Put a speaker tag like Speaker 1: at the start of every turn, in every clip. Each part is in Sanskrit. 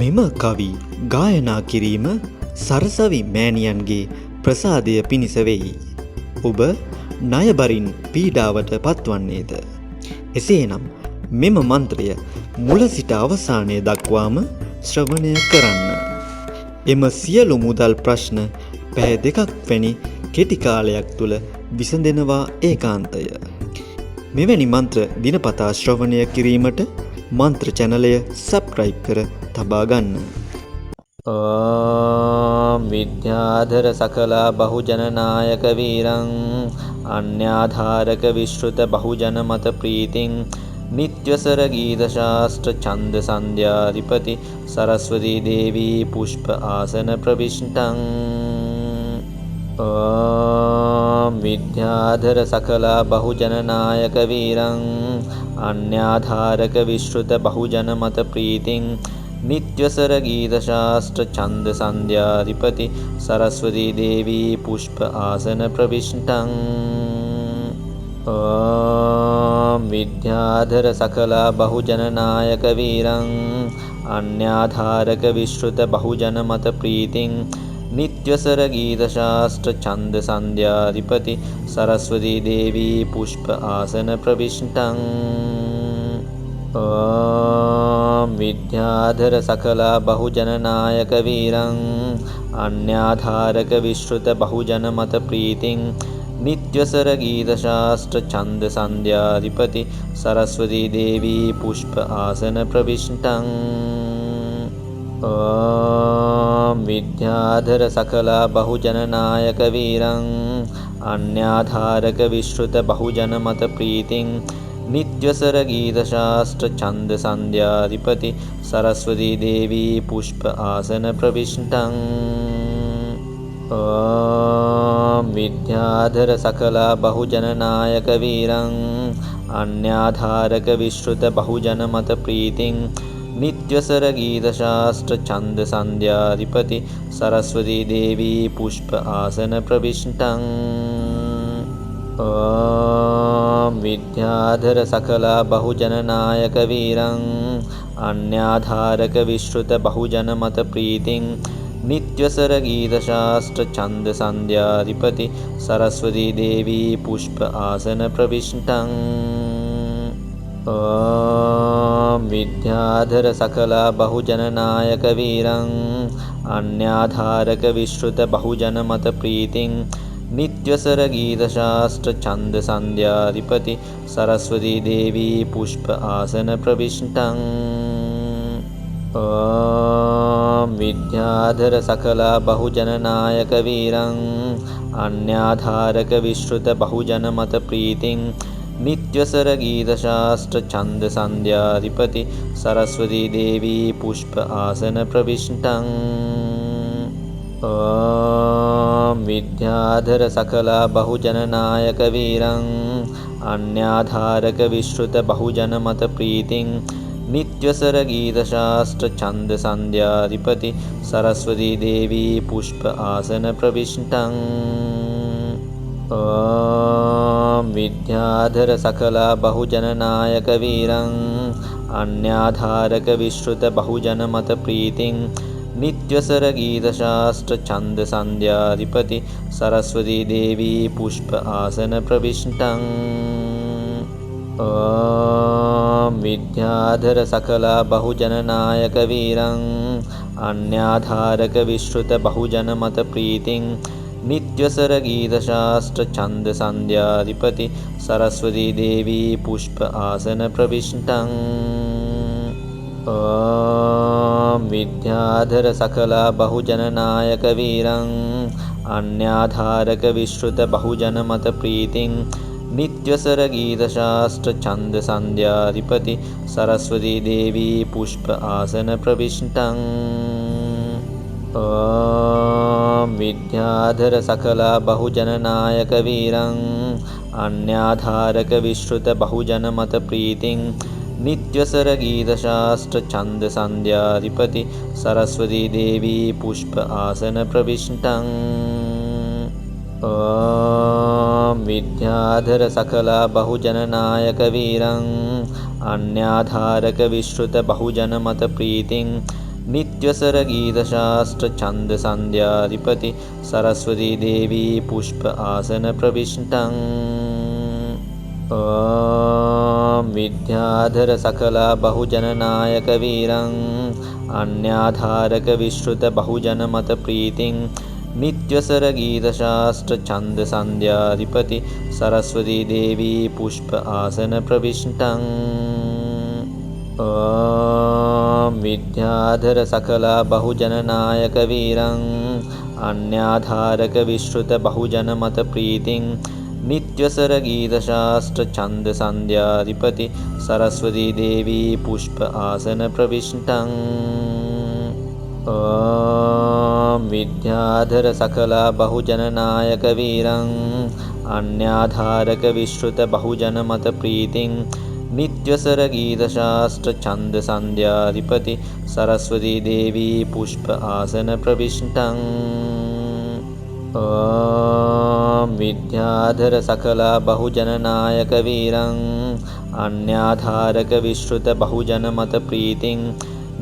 Speaker 1: මෙම කවි ගායනා කිරීම සරසවි මෑණියන්ගේ ප්‍රසාදය පිණිස වෙයි. ඔබ ණයබරින් පීඩාවට පත්වන්නේද? එසේනම් මෙම මන්ත්‍රය මුල සිට අවසානය දක්වාම ශ්‍රවණය කරන්න. එම සියලු මුදල් ප්‍රශ්න පැය 2ක් වැනි කෙටි කාලයක් තුළ විසඳෙනවා ඒකාන්තය. මෙවැනි මන්ත්‍ර දිනපතා ශ්‍රවණය කිරීමට මන්ත්‍ර චැනලය සබ්ස්ක්‍රයිබ් කර තබා ගන්න.
Speaker 2: ඕම් විද්‍යාධර සකලා බහුජන නායක වීරං අන්‍යාධාරක විශ්රුත බහුජන මත ප්‍රීතිං නිත්‍යසර ගීත ශාස්ත්‍ර ඡන්ද සංධ්‍යාධිපති සරස්වතී දේවී පුෂ්ප ආසන ප්‍රවිෂ්ඨං ඕම් විද්‍යාධර සකලා බහුජන නායක වීරං අන්‍යාධාරක විශ්රුත බහුජන මත ප්‍රීතිං නිත්‍යසර ගීත ශාස්ත්‍ර ඡන්ද සංධ්‍යාධිපති සරස්වතී දේවී පුෂ්ප ආසන ප්‍රවිෂ්ඨං ඕම් විද්‍යාධර සකලා බහුජන නායක වීරං අන්‍යාධාරක විශ්රුත බහුජන මත ප්‍රීතිං නිත්‍යසර ගීත ශාස්ත්‍ර ඡන්ද සංධ්‍යාධිපති සරස්වතී දේවී පුෂ්ප ආසන ප්‍රවිෂ්ඨං ඕම් විද්‍යාධර සකලා බහුජන නායක වීරං අන්‍යාධාරක විශ්රුත බහුජන මත ප්‍රීතිං නිත්‍යසර ගීත ශාස්ත්‍ර ඡන්ද සංධ්‍යාධිපති සරස්වතී දේවී පුෂ්ප ආසන ප්‍රවිෂ්ඨං ඕම් විද්‍යාධර සකලා බහුජන නායක වීරං අන්‍යාධාරක විශ්රුත බහුජන මත ප්‍රීතිං නිත්‍යසර ගීත ශාස්ත්‍ර ඡන්ද සංධ්‍යාධිපති සරස්වතී දේවී පුෂ්ප ආසන ප්‍රවිෂ්ඨං ඕම් විද්‍යාධර සකලා බහුජන නායක වීරං අන්‍යාධාරක විශ්රුත බහුජන මත ප්‍රීතිං නිත්‍යසර ගීත ශාස්ත්‍ර ඡන්ද සංධ්‍යාධිපති සරස්වතී දේවී පුෂ්ප ආසන ප්‍රවිෂ්ඨං ඕම් විද්‍යාධර සකලා බහුජන නායක වීරං අන්‍යාධාරක විශ්රුත බහුජන මත ප්‍රීතිං නිත්‍යසර ගීත ශාස්ත්‍ර ඡන්ද සංධ්‍යාධිපති සරස්වතී දේවී පුෂ්ප ආසන ප්‍රවිෂ්ඨං ඕම් විද්‍යාධර සකලා බහුජන නායක වීරං අන්‍යාධාරක විශ්රුත බහුජන මත ප්‍රීතිං නිත්‍යසර ගීත ශාස්ත්‍ර ඡන්ද සංධ්‍යාධිපති සරස්වතී දේවී පුෂ්ප ආසන ප්‍රවිෂ්ඨං ඕම් විද්‍යාධර සකලා බහුජන නායක වීරං අන්‍යාධාරක විශ්රුත බහුජන මත ප්‍රීතිං නිත්‍යසර ගීත ශාස්ත්‍ර ඡන්ද සංධ්‍යාධිපති සරස්වතී දේවී පුෂ්ප ආසන ප්‍රවිෂ්ඨං ඕම් විද්‍යාධර සකලා බහුජන නායක වීරං අන්‍යාධාරක විශ්රුත බහුජන මත ප්‍රීතිං නිත්‍යසර ගීත ශාස්ත්‍ර ඡන්ද සංධ්‍යාධිපති සරස්වතී දේවී පුෂ්ප ආසන ප්‍රවිෂ්ඨං ඕම් විද්‍යාධර සකලා බහුජන නායක වීරං අන්‍යාධාරක විශ්රුත බහුජන මත ප්‍රීතිං නිත්‍යසර ගීත ශාස්ත්‍ර ඡන්ද සංධ්‍යාධිපති සරස්වතී දේවී පුෂ්ප ආසන ප්‍රවිෂ්ඨං ඕම් විද්‍යාධර සකලා බහුජන නායක වීරං අන්‍යාධාරක විශ්රුත බහුජන මත ප්‍රීතිං නිත්‍යසර ගීත ශාස්ත්‍ර ඡන්ද සංධ්‍යාධිපති සරස්වතී දේවී පුෂ්ප ආසන ප්‍රවිෂ්ඨං ඕම් විද්‍යාධර සකලා බහුජන නායක වීරං අන්‍යාධාරක විශ්රුත බහුජන මත ප්‍රීතිං නිත්‍යසර ගීත ශාස්ත්‍ර ඡන්ද සංධ්‍යාධිපති සරස්වතී දේවී පුෂ්ප ආසන ප්‍රවිෂ්ඨං ඕම් විද්‍යාධර සකලා බහුජන නායක වීරං අන්‍යාධාරක විශ්රුත බහුජන මත ප්‍රීතිං නිත්‍යසර ගීත ශාස්ත්‍ර ඡන්ද සංධ්‍යාධිපති සරස්වතී දේවී පුෂ්ප ආසන ප්‍රවිෂ්ඨං ඕම් විද්‍යාධර සකලා බහුජන නායක වීරං අන්‍යාධාරක විශ්රුත බහුජන මත ප්‍රීතිං नित्यसर गीतशास्त्र छन्द सन्ध्याधिपति सरस्वती देवी पुष्प आसन प्रविष्टं ॐ विद्याधर सकला बहुजननायक वीरं अन्याधारक विश्रुत बहुजनमत प्रीतिं नित्यसर गीतशास्त्र छन्द सन्ध्याधिपति सरस्वती देवी पुष्प आसन प्रविष्टं ॐ विद्याधर सकला बहुजननायक वीरं अन्याधारक विश्रुत बहुजनमत प्रीतिं नित्यसर गीतशास्त्र छन्द सन्ध्याधिपति सरस्वती देवी पुष्प आसन प्रविष्टं ॐ विद्याधर सकला बहुजननायक वीरं अन्याधारक विश्रुत बहुजनमत प्रीतिं नित्यसर गीतशास्त्र छन्द सन्ध्याधिपति सरस्वती देवी पुष्प आसन प्रविष्टं ॐ विद्याधर सकला बहुजननायक वीरं अन्याधारक विश्रुत बहुजनमत प्रीतिं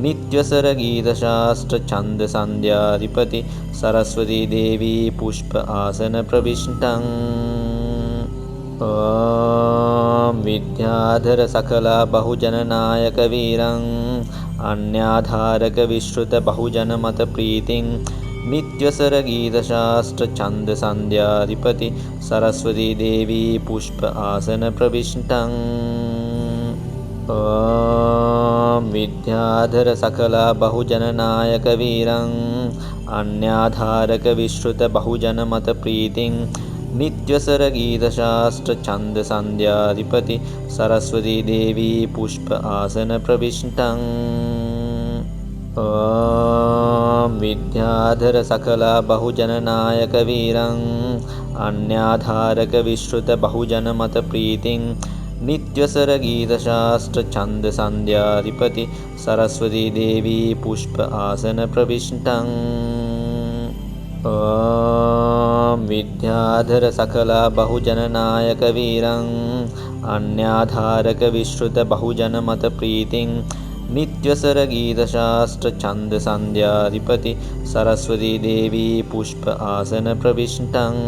Speaker 2: नित्यसर गीतशास्त्र छन्द सन्ध्याधिपति सरस्वती देवी पुष्प आसन प्रविष्टं ॐ विद्याधर सकला बहुजननायक वीरं अन्याधारक विश्रुत बहुजनमत प्रीतिं नित्यसर गीतशास्त्र छन्द सन्ध्याधिपति सरस्वती देवी पुष्प आसन प्रविष्टं ॐ विद्याधर सकला बहुजननायक वीरं अन्याधारक विश्रुत बहुजनमत प्रीतिं नित्यसर गीतशास्त्र छन्द सन्ध्याधिपति सरस्वती देवी पुष्प आसन प्रविष्टं ॐ विद्याधर सकला बहुजननायक वीरं अन्याधारक विश्रुत बहुजनमत प्रीतिं नित्यसर गीतशास्त्र छन्द सन्ध्याधिपति सरस्वती देवी पुष्प आसन प्रविष्टं ॐ विद्याधर सकला बहुजननायक वीरं अन्याधारक विश्रुत बहुजनमत प्रीतिं नित्यसर गीतशास्त्र छन्द सन्ध्याधिपति सरस्वती देवी पुष्प आसन प्रविष्टं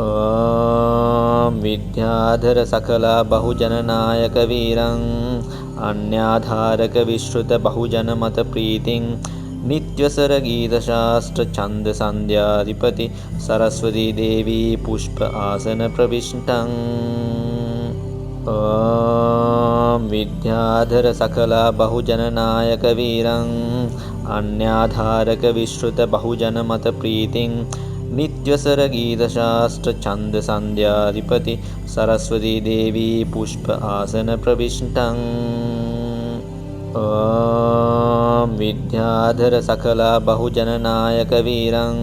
Speaker 2: ॐ विद्याधर सकला बहुजननायक वीरं अन्याधारक विश्रुत बहुजनमत प्रीतिं नित्यसर गीतशास्त्र छन्द सन्ध्याधिपति सरस्वती देवी पुष्प आसन प्रविष्टं ॐ विद्याधर सकला बहुजननायक वीरं अन्याधारक विश्रुत बहुजनमत प्रीतिं नित्यसर गीतशास्त्र छन्द सन्ध्याधिपति सरस्वती देवी पुष्प आसन प्रविष्टं ॐ विद्याधर सकला बहुजननायक वीरं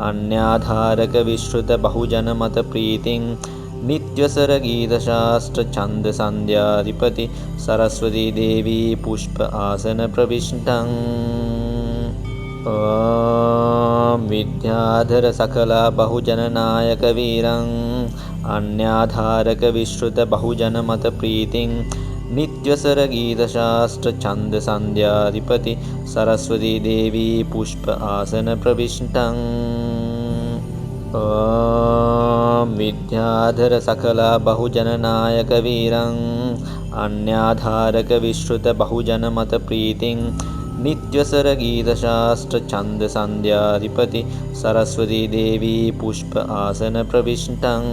Speaker 2: अन्याधारक विश्रुत बहुजनमत प्रीतिं नित्यसर गीतशास्त्र छन्द सन्ध्याधिपति सरस्वती देवी पुष्प आसन प्रविष्टं ॐ विद्याधर सकला बहुजननायक वीरं अन्याधारक विश्रुत बहुजनमत प्रीतिं नित्यसर गीतशास्त्र छन्द सन्ध्याधिपति सरस्वती देवी पुष्प आसन प्रविष्टं ॐ विद्याधर सकला बहुजननायक वीरं अन्याधारक विश्रुत बहुजनमत प्रीतिं नित्यसर गीतशास्त्र छन्द सन्ध्याधिपति सरस्वती देवी पुष्प आसन प्रविष्टं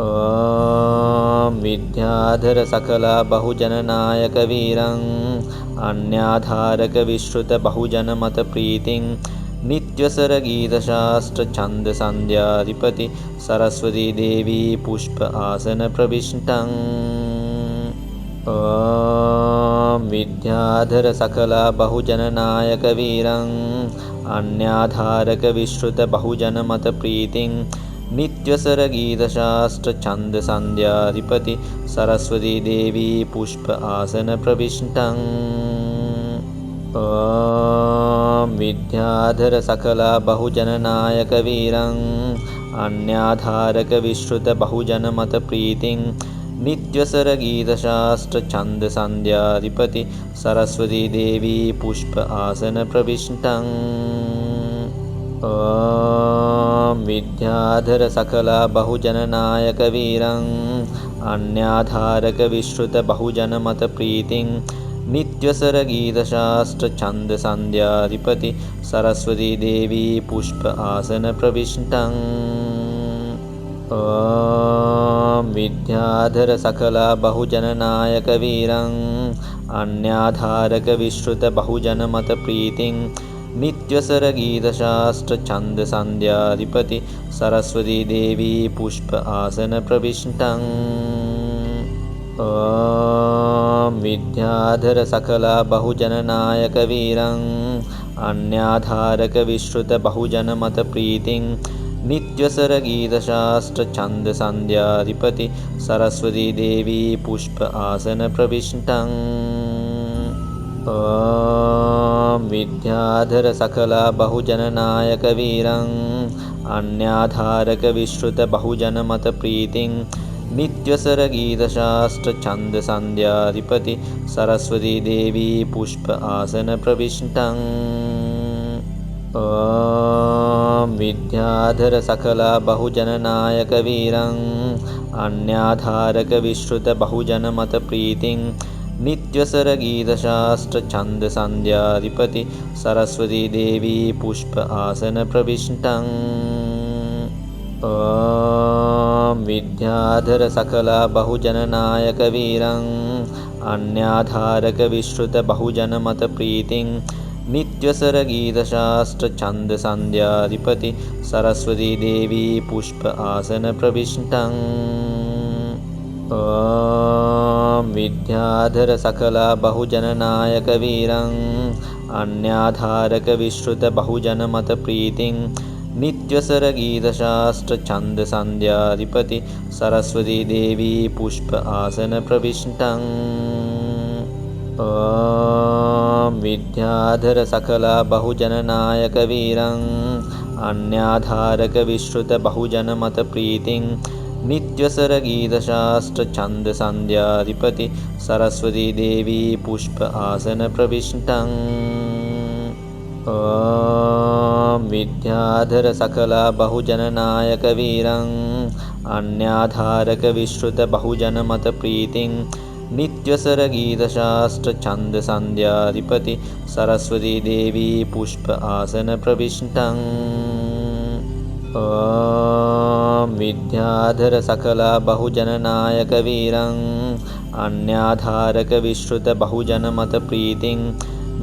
Speaker 2: ॐ विद्याधर सकला बहुजननायक वीरं अन्याधारक विश्रुत बहुजनमत प्रीतिं नित्यसर गीतशास्त्र छन्द सन्ध्याधिपति सरस्वती देवी पुष्प आसन प्रविष्टं ॐ विद्याधर सकला बहुजननायक वीरं अन्याधारक विश्रुत बहुजनमत प्रीतिं नित्यसर गीतशास्त्र छन्द सन्ध्याधिपति सरस्वती देवी पुष्प आसन प्रविष्टं ॐ विद्याधर सकला बहुजननायक वीरं अन्याधारक विश्रुत बहुजनमत प्रीतिं नित्यसर गीतशास्त्र छंद संध्याधिपति सरस्वती देवी पुष्प आसन प्रविष्टं ॐ विद्याधर सकला बहुजन नायक वीरं अन्याधारक विश्रुत बहुजन मत प्रीतिं नित्यसर गीतशास्त्र छंद संध्याधिपति सरस्वती देवी पुष्प आसन प्रविष्टं ॐ विद्याधर सकला बहुजन नायक वीरं अन्याधारक विश्रुत बहुजन मत प्रीतिं नित्यसर गीतशास्त्र छंद संध्याधिपति सरस्वती देवी पुष्प आसन प्रविष्टं ॐ विद्याधर सकला बहुजन नायक वीरं अन्याधारक विश्रुत बहुजन मत प्रीतिं नित्यसर गीतशास्त्र छंद संध्याधिपति सरस्वती देवी पुष्प आसन प्रविष्टं ॐ विद्याधर सकला बहुजन नायक वीरं अन्याधारक विश्रुत बहुजन मत प्रीतिं नित्यसर गीतशास्त्र छंद संध्याधिपति सरस्वती देवी पुष्प आसन प्रविष्टं ॐ विद्याधर सकला बहुजन नायक वीरं अन्याधारक विश्रुत बहुजन मत प्रीतिं नित्यसर गीतशास्त्र छंद संध्याधिपति सरस्वती देवी पुष्प आसन प्रविष्टं ॐ विद्याधर सकला बहुजन नायक वीरं अन्याधारक विश्रुत बहुजन मत प्रीतिं नित्यसर गीतशास्त्र छंद संध्याधिपति सरस्वती देवी पुष्प आसन प्रविष्टं ॐ विद्याधर सकला बहुजन नायक वीरं अन्याधारक विश्रुत बहुजन मत प्रीतिं नित्यसर गीतशास्त्र छंद संध्याधिपति सरस्वती देवी पुष्प आसन प्रविष्टं ॐ विद्याधर सकला बहुजन नायक वीरं अन्याधारक विश्रुत बहुजन मत प्रीतिं नित्यसर गीतशास्त्र छंद संध्याधिपति सरस्वती देवी पुष्प आसन प्रविष्टं ॐ विद्याधर सकला बहुजन नायक वीरं अन्याधारक विश्रुत बहुजन मत प्रीतिं नित्यसर गीतशास्त्र छंद संध्याधिपति सरस्वती देवी पुष्प आसन प्रविष्टं ॐ विद्याधर सकला बहुजन नायक वीरं अन्याधारक विश्रुत बहुजन मत प्रीतिं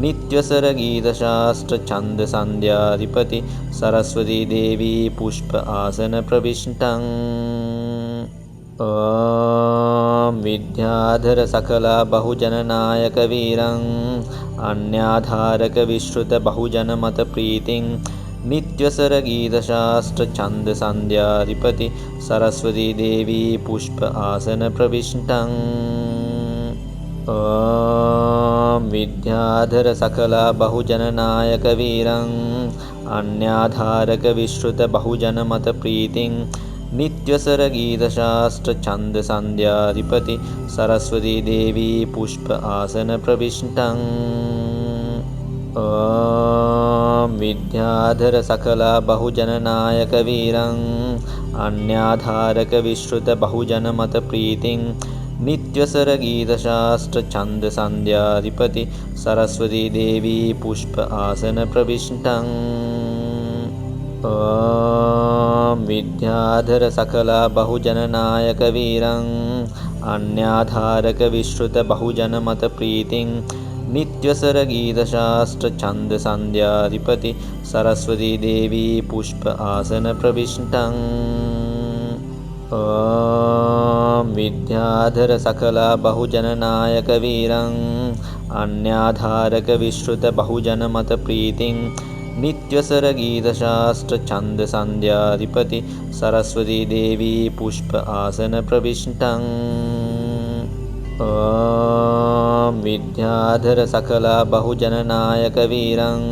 Speaker 2: नित्यसर गीतशास्त्र छंद संध्याधिपति सरस्वती देवी पुष्प आसन प्रविष्टं ॐ विद्याधर सकला बहुजन नायक वीरं अन्याधारक विश्रुत बहुजन मत प्रीतिं नित्यसर गीतशास्त्र छंद संध्याधिपति सरस्वती देवी पुष्प आसन प्रविष्टं ॐ विद्याधर सकला बहुजन नायक वीरं अन्याधारक विश्रुत बहुजन मत प्रीतिं नित्यसर गीतशास्त्र छंद संध्याधिपति सरस्वती देवी पुष्प आसन प्रविष्टं ॐ विद्याधर सकला बहुजन नायक वीरं अन्याधारक विश्रुत बहुजन मत प्रीतिं नित्यसर गीतशास्त्र छंद संध्याधिपति सरस्वती देवी पुष्प आसन प्रविष्टं ॐ विद्याधर सकला बहुजन नायक वीरं अन्याधारक विश्रुत बहुजन मत प्रीतिं नित्यसर गीतशास्त्र छंद संध्याधिपति सरस्वती देवी पुष्प आसन प्रविष्टं ॐ विद्याधर सकला बहुजन नायक वीरं अन्याधारक विश्रुत बहुजन मत प्रीतिं नित्यसर गीतशास्त्र छंद संध्याधिपति सरस्वती देवी पुष्प आसन प्रविष्टं ॐ विद्याधर सकला बहुजन नायक वीरं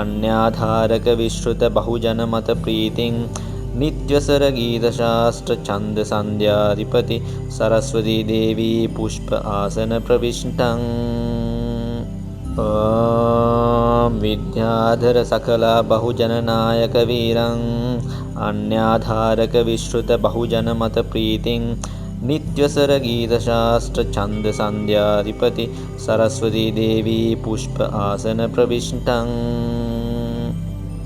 Speaker 2: अन्याधारक विश्रुत बहुजन मत प्रीतिं नित्यसर गीतशास्त्र छन्द सन्ध्याधिपति सरस्वती देवी पुष्प आसन प्रविष्टम् ॐ विद्याधर सकला बहुजननायक वीरं अन्याधारक विश्रुत बहुजनमत प्रीतिं नित्यसर गीतशास्त्र छन्द सन्ध्याधिपति सरस्वती देवी पुष्प आसन प्रविष्टम्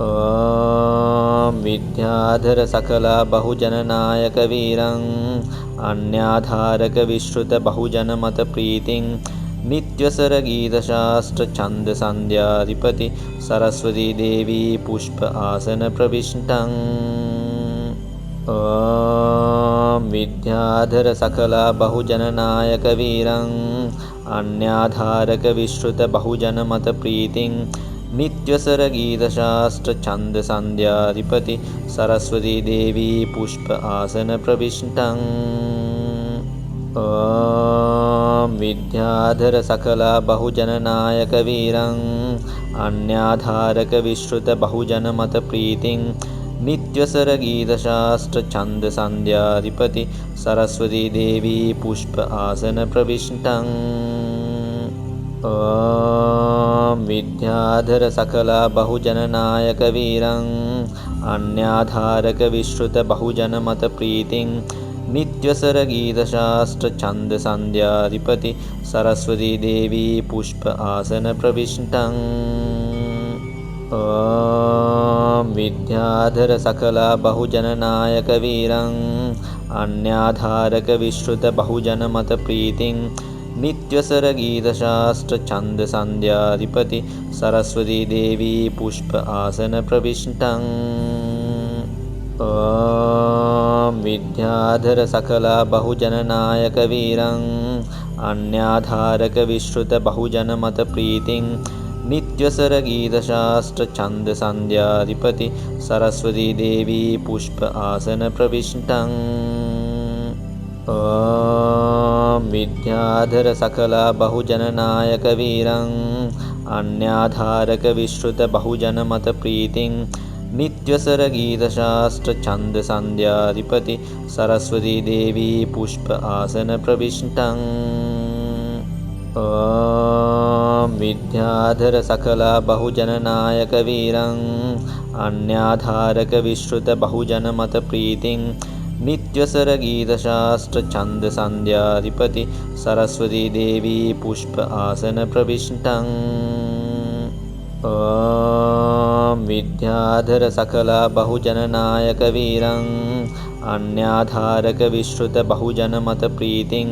Speaker 2: ॐ विद्याधर सकला बहुजननायक वीरं अन्याधारक विश्रुत बहुजनमत प्रीतिं नित्यसर गीतशास्त्र छन्द सन्ध्याधिपति सरस्वती देवी पुष्प आसन प्रविष्टम् ॐ विद्याधर सकला बहुजननायक वीरं अन्याधारक विश्रुत बहुजनमत प्रीतिं नित्यसर गीतशास्त्र छन्द सन्ध्याधिपति सरस्वती देवी पुष्प आसन प्रविष्टम् ॐ विद्याधर सकला बहुजननायक वीरं अन्याधारक विश्रुत बहुजनमत प्रीतिं नित्यसर गीतशास्त्र छन्द सन्ध्याधिपति सरस्वती देवी पुष्प आसन प्रविष्टम् ॐ विद्याधर सकला बहुजननायक वीरं अन्याधारक विश्रुत बहुजनमत प्रीतिं नित्यसर गीतशास्त्र छन्द सन्ध्याधिपति सरस्वती देवी पुष्प आसन प्रविष्टम् ॐ विद्याधर सकला बहुजननायक वीरं अन्याधारक विश्रुत बहुजनमत प्रीतिं नित्यसर गीतशास्त्र छन्द सन्ध्याधिपति सरस्वती देवी पुष्प आसन प्रविष्टम् ॐ विद्याधर सकला बहुजननायक वीरं अन्याधारक विश्रुत बहुजनमत प्रीतिं नित्यसर गीतशास्त्र छन्द सन्ध्याधिपति सरस्वती देवी पुष्प आसन प्रविष्टम् ॐ विद्याधर सकला बहुजननायक वीरं अन्याधारक विश्रुत बहुजनमत प्रीतिं नित्यसर गीतशास्त्र छन्द सन्ध्याधिपति सरस्वती देवी पुष्प आसन प्रविष्टम् ॐ विद्याधर सकला बहुजननायक वीरं अन्याधारक विश्रुत बहुजनमत प्रीतिं नित्यसर गीतशास्त्र छन्द सन्ध्याधिपति सरस्वती देवी पुष्प आसन प्रविष्टम् ॐ विद्याधर सकला बहुजननायक वीरं अन्याधारक विश्रुत बहुजनमत प्रीतिं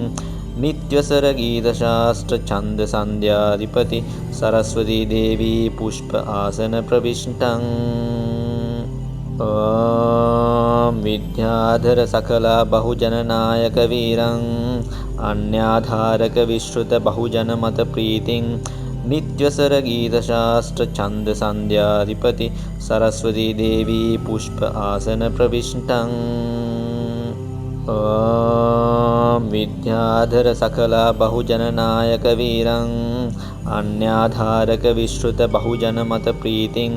Speaker 2: नित्यसर गीतशास्त्र छन्द सन्ध्याधिपति सरस्वती देवी पुष्प आसन प्रविष्टम् ॐ विद्याधर सकला बहुजननायक वीरं अन्याधारक विश्रुत बहुजनमत प्रीतिं नित्यसर गीतशास्त्र छन्द सन्ध्याधिपति सरस्वती देवी पुष्प आसन प्रविष्टम् ॐ विद्याधर सकला बहुजननायक वीरं अन्याधारक विश्रुत बहुजनमत प्रीतिं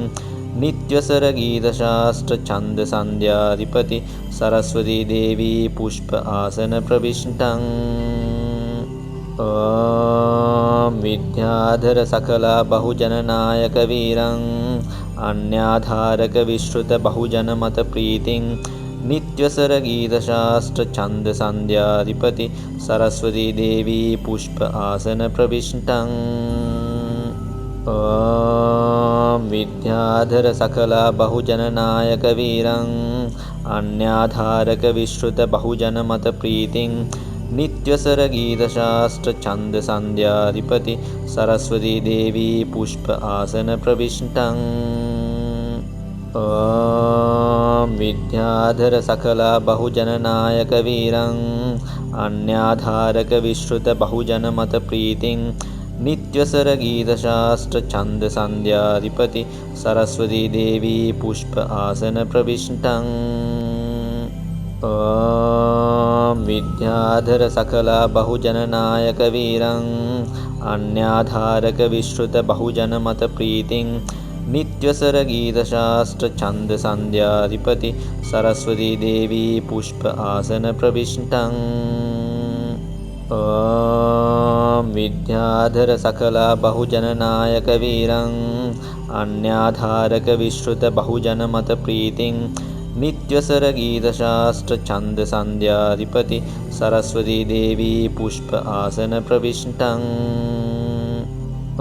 Speaker 2: नित्यसर गीतशास्त्र छन्द सन्ध्याधिपति सरस्वती देवी पुष्प आसन प्रविष्टम् ॐ विद्याधर सकला बहुजननायक वीरं अन्याधारक विश्रुत बहुजनमत प्रीतिं नित्यसर गीतशास्त्र छन्द सन्ध्याधिपति सरस्वती देवी पुष्प आसन प्रविष्टम् ॐ विद्याधर सकला बहुजननायक वीरं अन्याधारक विश्रुत बहुजनमत प्रीतिं नित्यसर गीतशास्त्र छन्द सन्ध्याधिपति सरस्वती देवी पुष्प आसन प्रविष्टम् ॐ विद्याधर सकला बहुजननायक वीरं अन्याधारक विश्रुत बहुजनमत प्रीतिं नित्यसर गीतशास्त्र छन्द सन्ध्याधिपति सरस्वती देवी पुष्प आसन प्रविष्टम् ॐ विद्याधर सकला बहुजननायक वीरं अन्याधारक विश्रुत बहुजनमत प्रीतिं नित्यसर गीतशास्त्र छंद संध्याधिपति सरस्वती देवी पुष्प आसन प्रविष्टं ॐ विद्याधर सकला बहुजन नायक वीरं अन्याधारक विश्रुत बहुजन मत प्रीतिं नित्यसर गीतशास्त्र छंद संध्याधिपति सरस्वती देवी पुष्प आसन प्रविष्टं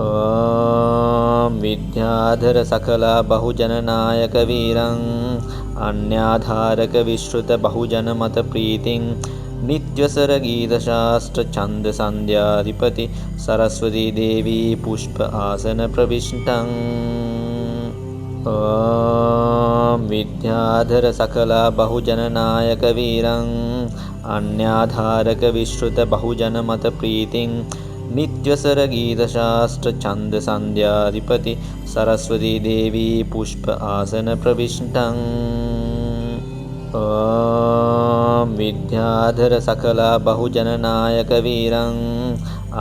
Speaker 2: ॐ विद्याधर सकला बहुजन नायक वीरं अन्याधारक विश्रुत बहुजन मत प्रीतिं नित्यसर गीतशास्त्र छंद संध्याधिपति सरस्वती देवी पुष्प आसन प्रविष्टं ॐ विद्याधर सकला बहुजन नायक वीरं अन्याधारक विश्रुत बहुजन मत प्रीतिं नित्यसर गीतशास्त्र छंद संध्याधिपति सरस्वती देवी पुष्प आसन प्रविष्टं ॐ विद्याधर सकला बहुजन नायक वीरं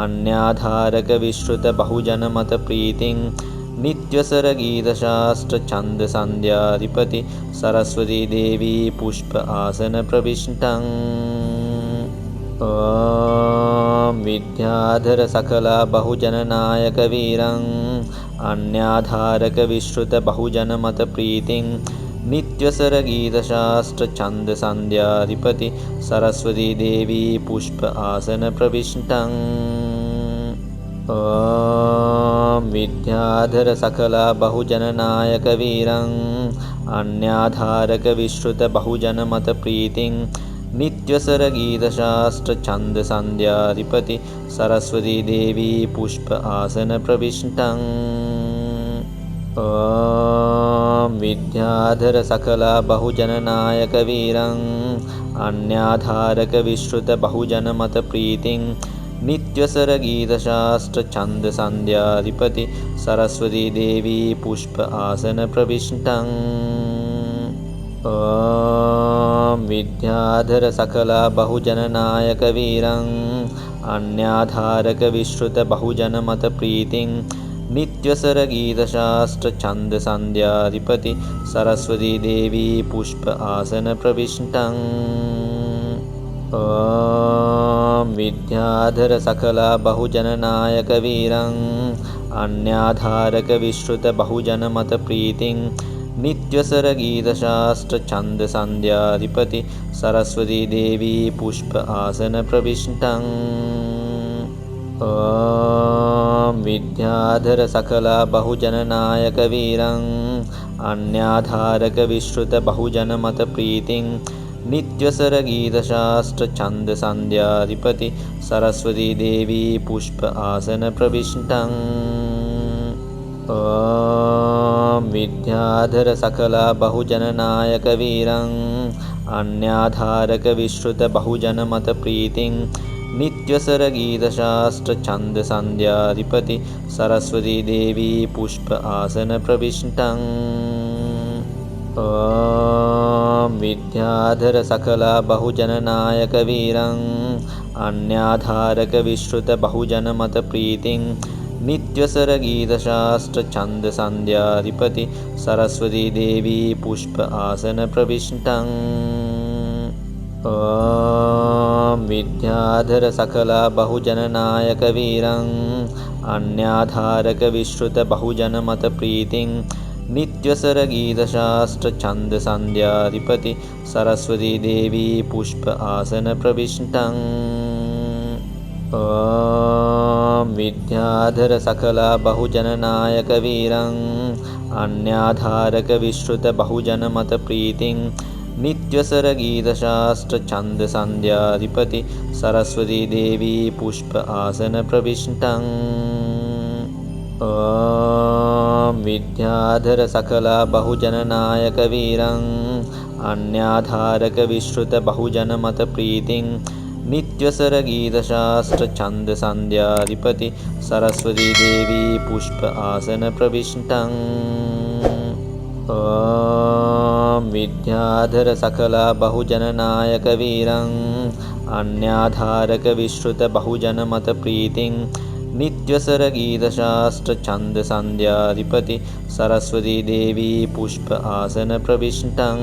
Speaker 2: अन्याधारक विश्रुत बहुजन मत प्रीतिं नित्यसर गीतशास्त्र छंद संध्याधिपति सरस्वती देवी पुष्प आसन प्रविष्टं ॐ विद्याधर सकला बहुजन नायक वीरं अन्याधारक विश्रुत बहुजन मत प्रीतिं नित्यसर गीतशास्त्र छंद संध्याधिपति सरस्वती देवी पुष्प आसन प्रविष्टं ॐ विद्याधर सकला बहुजन नायक वीरं अन्याधारक विश्रुत बहुजन मत प्रीतिं नित्यसर गीतशास्त्र छंद संध्याधिपति सरस्वती देवी पुष्प आसन प्रविष्टं ॐ विद्याधर सकला बहुजन नायक वीरं अन्याधारक विश्रुत बहुजन मत प्रीतिं नित्यसर गीतशास्त्र छंद संध्याधिपति सरस्वती देवी पुष्प आसन प्रविष्टं ॐ विद्याधर सकला बहुजन नायक वीरं अन्याधारक विश्रुत बहुजन मत प्रीतिं नित्यसर गीतशास्त्र छंद संध्याधिपति सरस्वती देवी पुष्प आसन प्रविष्टं ॐ विद्याधर सकला बहुजन नायक वीरं अन्याधारक विश्रुत बहुजन मत प्रीतिं नित्यसर गीतशास्त्र छंद संध्याधिपति सरस्वती देवी पुष्प आसन प्रविष्टं ॐ विद्याधर सकला बहुजन नायक वीरं अन्याधारक विश्रुत बहुजन मत प्रीतिं नित्यसर गीतशास्त्र छंद संध्याधिपति सरस्वती देवी पुष्प आसन प्रविष्टं ॐ विद्याधर सकला बहुजन नायक वीरं अन्याधारक विश्रुत बहुजन मत प्रीतिं नित्यसर गीतशास्त्र छंद संध्याधिपति सरस्वती देवी पुष्प आसन प्रविष्टं ॐ विद्याधर सकला बहुजन नायक वीरं अन्याधारक विश्रुत बहुजन मत प्रीतिं नित्यसर गीतशास्त्र छंद संध्याधिपति सरस्वती देवी पुष्प आसन प्रविष्टं ॐ विद्याधर सकला बहुजन नायक वीरं अन्याधारक विश्रुत बहुजन मत प्रीतिं नित्यसर गीतशास्त्र छंद संध्याधिपति सरस्वती देवी पुष्प आसन प्रविष्टं ॐ विद्याधर सकला बहुजन नायक वीरं अन्याधारक विश्रुत बहुजन मत प्रीतिं नित्यसर गीतशास्त्र छंद संध्याधिपति सरस्वती देवी पुष्प आसन प्रविष्टं ॐ विद्याधर सकला बहुजन नायक वीरं अन्याधारक विश्रुत बहुजन मत प्रीतिं नित्यसर गीतशास्त्र छंद संध्याधिपति सरस्वती देवी पुष्प आसन प्रविष्टं ॐ विद्याधर सकला बहुजन नायक वीरं अन्याधारक विश्रुत बहुजन मत प्रीतिं नित्यसरगीतशास्त्रछन्दसन्ध्याधिपति सरस्वती देवी पुष्प आसन प्रविष्टं